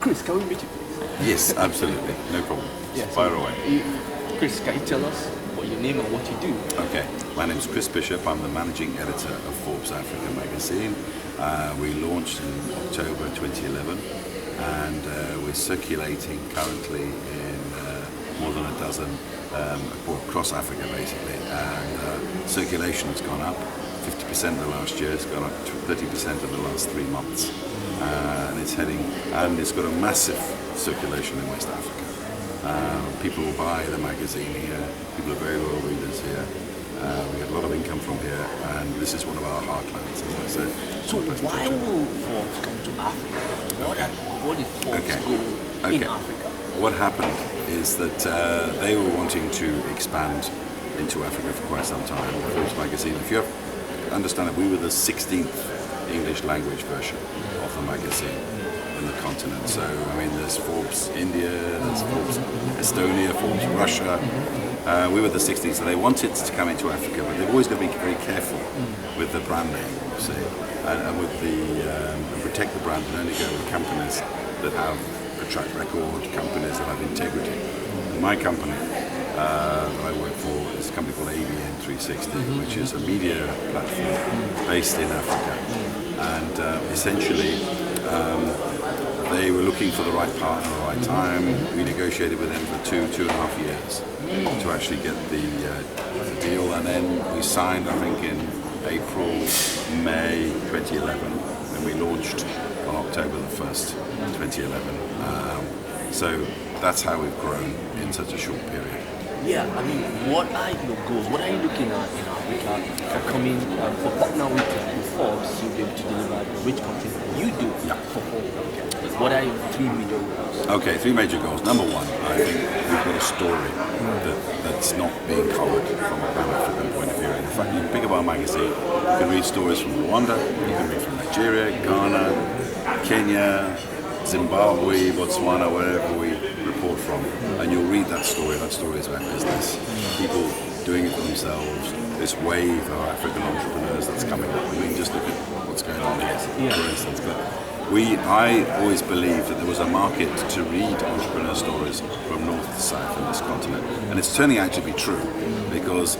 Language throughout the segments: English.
Chris, can we meet you, please? Yes, absolutely. No problem. Yeah, Fire away. Chris, can you tell us what your name and what you do? Okay. My name is Chris Bishop. I'm the managing editor of Forbes Africa magazine. We launched in October 2011 and we're circulating currently in more than a dozen, across Africa basically. And circulation has gone up 50% in the last year. It's gone up 30% in the last 3 months. And it's heading, and it's got a massive circulation in West Africa. People will buy the magazine here. People are very loyal readers here. We get a lot of income from here, and this is one of our heartlands. So why will Forbes come to Africa? What is Forbes goal in Africa? What happened is that they were wanting to expand into Africa for quite some time. Forbes magazine, if you understand it, we were the 16th English language version of the magazine in the continent. So, I mean, there's Forbes India, there's Forbes Estonia, Forbes Russia. We were the 16th, so they wanted to come into Africa, but they've always got to be very careful with the brand name, you see, and with and protect the brand, and only go with companies that have a track record, companies that have integrity. And my company that I work for is a company called ABN 360, which is a media platform based in Africa. And essentially, they were looking for the right partner at the right time. We negotiated with them for 2.5 years to actually get the deal, and then we signed, I think, in April, May 2011, and we launched on October the 1st, 2011. So that's how we've grown in such a short period. Yeah, I mean, what are your goals? What are you looking at in Africa for coming, for partner with Forbes, you'll be able to deliver the rich content that you do for Forbes? What are your 3 major goals? Okay, 3 major goals. Number 1, I think we've got a story that's not being covered from a Pan-African point of view. In fact, you can pick up our magazine, you can read stories from Rwanda, you can read from Nigeria, Ghana, Kenya, Zimbabwe, Botswana, wherever we report from, and you'll read that story. That story is about business, people doing it for themselves, this wave of African entrepreneurs that's coming up. I mean, just look at what's going on here, for instance. But I always believed that there was a market to read entrepreneur stories from north to south in this continent, and it's turning out to be true, because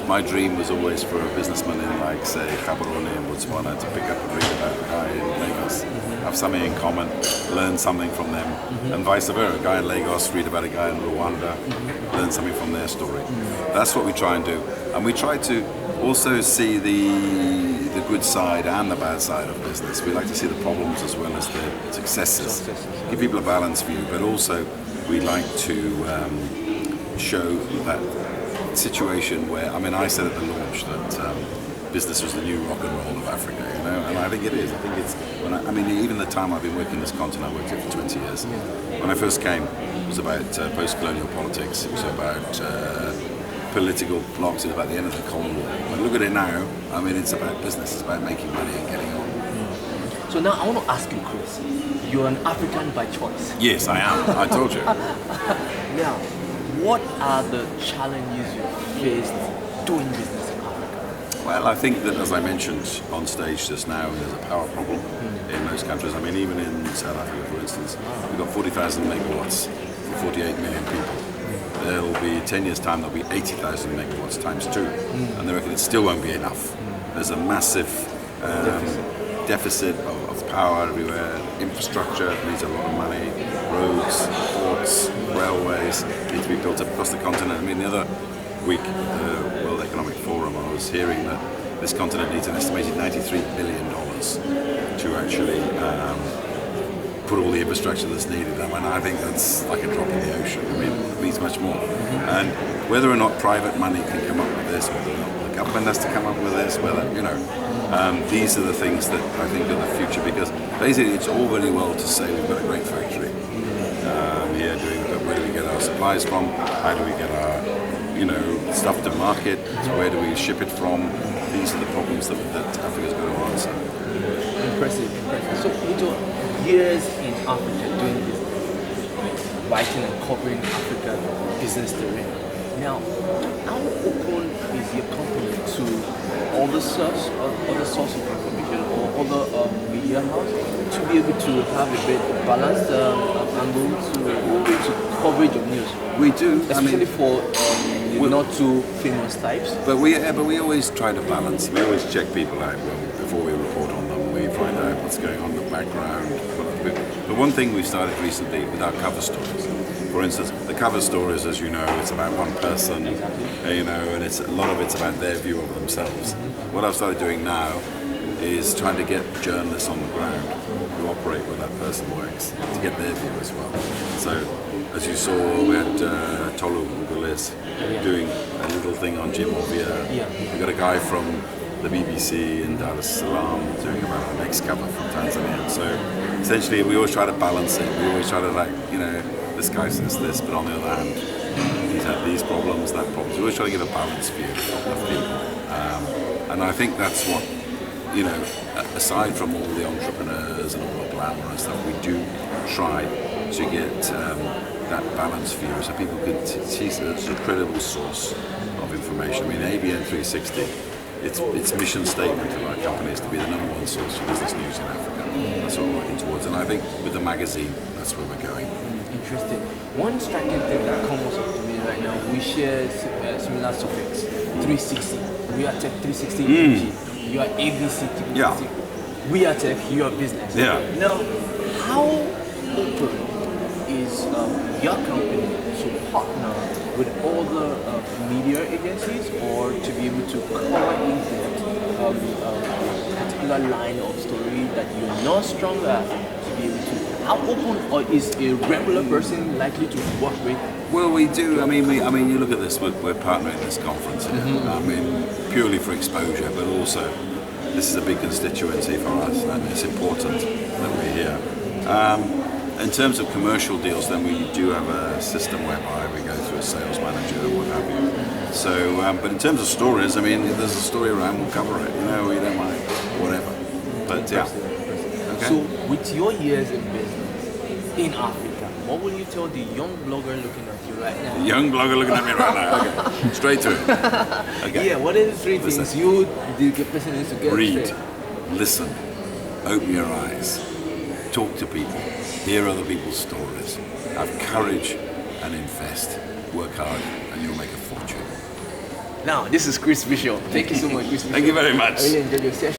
my dream was always for a businessman in, like, say, Gaborone in Botswana to pick up and read about a guy in Lagos, have something in common, learn something from them, and vice versa. A guy in Lagos read about a guy in Rwanda, learn something from their story. That's what we try and do, and we try to also see the good side and the bad side of business. We like to see the problems as well as the successes. Give people a balanced view, but also we like to show that situation where, I mean, I said at the launch that business was the new rock and roll of Africa, you know, and I think it is. I think it's, I mean, even the time I've been working this continent, I worked here for 20 years. When I first came, it was about post-colonial politics. It was about political blocks. It was about the end of the Cold War. But look at it now. I mean, it's about business. It's about making money and getting on. So now I want to ask you, Chris, you're an African by choice. Yes, I am. I told you. Now, what are the challenges you faced doing business in Africa? Well, I think that, as I mentioned on stage just now, there's a power problem in most countries. I mean, even in South Africa, for instance, we've got 40,000 megawatts for 48 million people. There'll be 10 years' time, there'll be 80,000 megawatts times 2, and they reckon it still won't be enough. There's a massive deficit of power everywhere. Infrastructure needs a lot of money. Roads, ports, railways need to be built up across the continent. I mean, the other week at the World Economic Forum, I was hearing that this continent needs an estimated $93 billion to actually put all the infrastructure that's needed. I mean, I think that's like a drop in the ocean. I mean, it needs much more. And whether or not private money can come up with this, whether or not the government has to come up with this, whether, you know, these are the things that I think are the future, because basically it's all very well to say we've got a great factory here doing it, but where do we get our supplies from? How do we get our, you know, stuff to market? Where do we ship it from? These are the problems that Africa's got to answer. Impressive. So, with your years in Africa doing business, writing and covering Africa business terrain, now, how open is your company to other source of information, or other media house to be able to have a bit of balanced angle to coverage of news. We do, Especially for not too famous types. But we always try to balance. We always check people out before we report on them. We find out what's going on in the background. But one thing we've started recently with our cover stories. For instance, the cover stories, as you know, it's about one person, and it's a lot of it's about their view of themselves. What I've started doing now is trying to get journalists on the ground who operate where that person works to get their view as well. So, as you saw, we had Tolu Gulis doing a little thing on Jim Ovia. We got a guy from the BBC in Dar es Salaam doing about the next cover from Tanzania. So, essentially, we always try to balance it. We always try to this guy says this, but on the other hand, he's had these problems, that problems. We always try to give a balanced view of people. And I think that's what, aside from all the entrepreneurs and all the glamour and stuff, we do try to get that balanced view so people can see it's a credible source of information. I mean, ABN 360, its mission statement of our company is to be the number one source for business news in Africa. That's what we're working towards. And I think with the magazine, that's where we're going. Interesting. One striking thing that comes up to me right now, we share similar suffix, 360. We are Tech 360 EG. You are ABC 360. Yeah. We are Tech, you are business. Yeah. Now, how open is your company to partner with other media agencies or to be able to cover in a particular line of story that you're not stronger at, to be able to? How open or is a regular person likely to work with? Well, we do. I mean, you look at this. We're partnering this conference here. I mean, purely for exposure, but also this is a big constituency for us, and it's important that we're here. In terms of commercial deals, then we do have a system whereby we go through a sales manager and what have you. So, but in terms of stories, I mean, if there's a story around, we'll cover it. We don't mind, whatever. But yeah. Okay. So, with your years in business in Africa, what will you tell the young blogger looking at you right now? The young blogger looking at me right now. Okay. Straight to it. Okay. Yeah. What are the three things the person needs to get Read, straight? listen, open your eyes, talk to people, hear other people's stories, have courage and invest. Work hard and you'll make a fortune. Now, this is Chris Bishop. Thank you so much, Chris Bishop. Thank you very much. I really enjoyed your session.